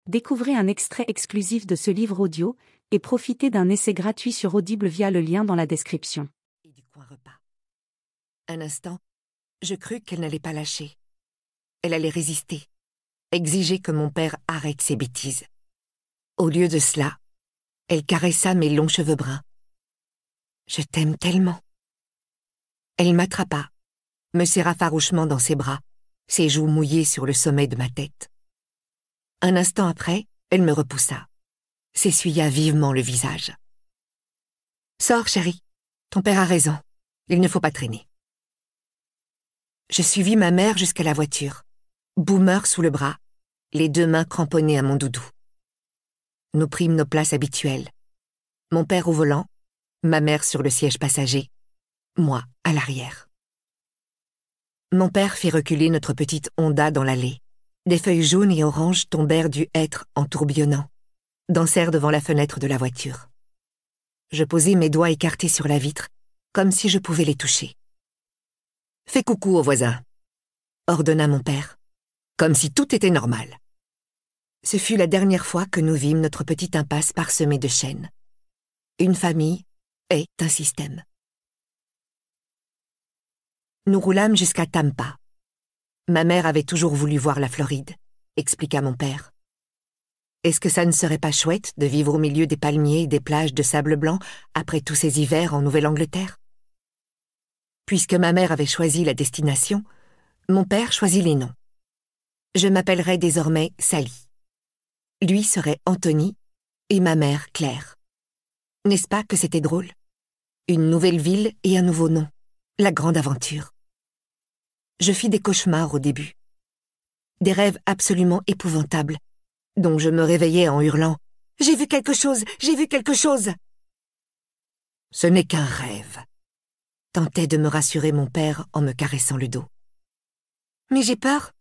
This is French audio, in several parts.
Découvrez un extrait exclusif de ce livre audio et profitez d'un essai gratuit sur Audible via le lien dans la description. Et du coin repas. Un instant, je crus qu'elle n'allait pas lâcher. Elle allait résister, exiger que mon père arrête ses bêtises. Au lieu de cela, elle caressa mes longs cheveux bruns. « Je t'aime tellement. » Elle m'attrapa, me serra farouchement dans ses bras, ses joues mouillées sur le sommet de ma tête. Un instant après, elle me repoussa, s'essuya vivement le visage. « Sors, chérie, ton père a raison, il ne faut pas traîner. » Je suivis ma mère jusqu'à la voiture, Boomer sous le bras, les deux mains cramponnées à mon doudou. Nous prîmes nos places habituelles. Mon père au volant, ma mère sur le siège passager, moi à l'arrière. Mon père fit reculer notre petite Honda dans l'allée. Des feuilles jaunes et oranges tombèrent du hêtre en tourbillonnant, dansèrent devant la fenêtre de la voiture. Je posai mes doigts écartés sur la vitre, comme si je pouvais les toucher. « Fais coucou aux voisins !» ordonna mon père, comme si tout était normal. Ce fut la dernière fois que nous vîmes notre petite impasse parsemée de chênes. Une famille est un système. Nous roulâmes jusqu'à Tampa. Ma mère avait toujours voulu voir la Floride, expliqua mon père. Est-ce que ça ne serait pas chouette de vivre au milieu des palmiers et des plages de sable blanc après tous ces hivers en Nouvelle-Angleterre? Puisque ma mère avait choisi la destination, mon père choisit les noms. Je m'appellerais désormais Sally. Lui serait Anthony et ma mère Claire. N'est-ce pas que c'était drôle? Une nouvelle ville et un nouveau nom. La grande aventure. Je fis des cauchemars au début. Des rêves absolument épouvantables, dont je me réveillais en hurlant « J'ai vu quelque chose! J'ai vu quelque chose !» Ce n'est qu'un rêve, tentait de me rassurer mon père en me caressant le dos. Mais j'ai peur.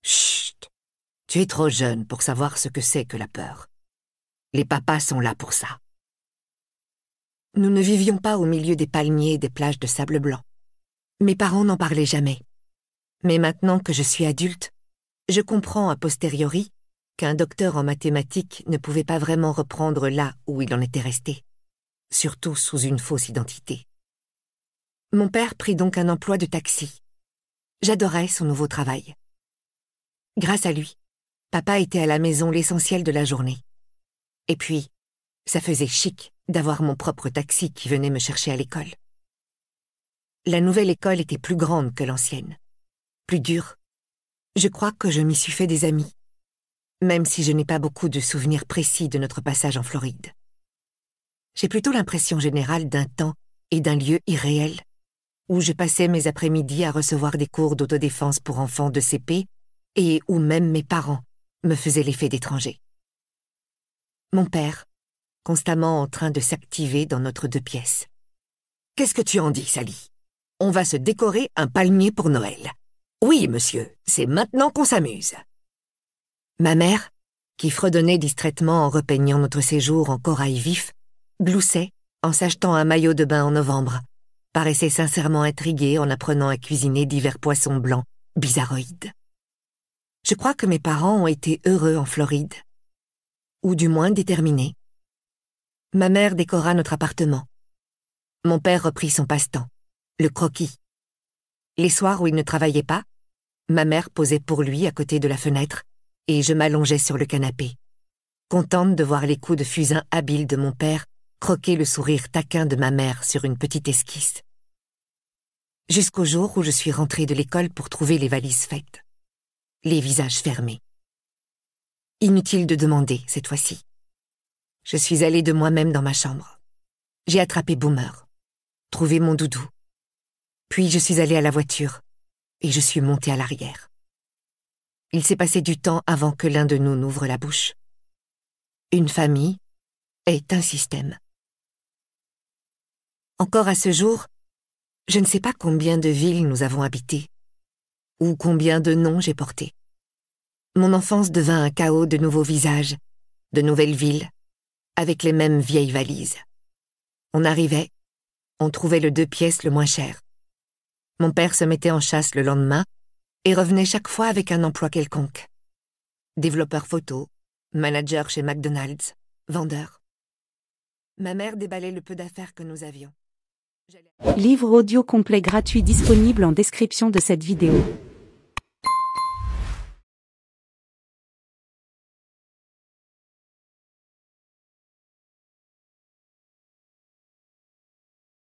Chut! Tu es trop jeune pour savoir ce que c'est que la peur. Les papas sont là pour ça. Nous ne vivions pas au milieu des palmiers et des plages de sable blanc. Mes parents n'en parlaient jamais. Mais maintenant que je suis adulte, je comprends a posteriori qu'un docteur en mathématiques ne pouvait pas vraiment reprendre là où il en était resté, surtout sous une fausse identité. Mon père prit donc un emploi de taxi. J'adorais son nouveau travail. Grâce à lui, papa était à la maison l'essentiel de la journée. Et puis, ça faisait chic d'avoir mon propre taxi qui venait me chercher à l'école. La nouvelle école était plus grande que l'ancienne, plus dure. Je crois que je m'y suis fait des amis, même si je n'ai pas beaucoup de souvenirs précis de notre passage en Floride. J'ai plutôt l'impression générale d'un temps et d'un lieu irréel, où je passais mes après-midi à recevoir des cours d'autodéfense pour enfants de CP et où même mes parents me faisaient l'effet d'étranger. Mon père, constamment en train de s'activer dans notre 2 pièces. « Qu'est-ce que tu en dis, Sally? On va se décorer un palmier pour Noël. Oui, monsieur, c'est maintenant qu'on s'amuse. » Ma mère, qui fredonnait distraitement en repeignant notre séjour en corail vif, gloussait en s'achetant un maillot de bain en novembre, paraissait sincèrement intriguée en apprenant à cuisiner divers poissons blancs bizarroïdes. Je crois que mes parents ont été heureux en Floride, ou du moins déterminés. Ma mère décora notre appartement. Mon père reprit son passe-temps, le croquis. Les soirs où il ne travaillait pas, ma mère posait pour lui à côté de la fenêtre et je m'allongeais sur le canapé, contente de voir les coups de fusain habiles de mon père croquer le sourire taquin de ma mère sur une petite esquisse. Jusqu'au jour où je suis rentrée de l'école pour trouver les valises faites, les visages fermés. Inutile de demander, cette fois-ci. Je suis allée de moi-même dans ma chambre. J'ai attrapé Boomer, trouvé mon doudou. Puis je suis allée à la voiture et je suis montée à l'arrière. Il s'est passé du temps avant que l'un de nous n'ouvre la bouche. Une famille est un système. Encore à ce jour, je ne sais pas combien de villes nous avons habitées, ou combien de noms j'ai portés. Mon enfance devint un chaos de nouveaux visages, de nouvelles villes, avec les mêmes vieilles valises. On arrivait, on trouvait le 2 pièces le moins cher. Mon père se mettait en chasse le lendemain et revenait chaque fois avec un emploi quelconque. Développeur photo, Manager chez McDonald's. Vendeur. Ma mère déballait le peu d'affaires que nous avions. Livre audio complet gratuit disponible en description de cette vidéo.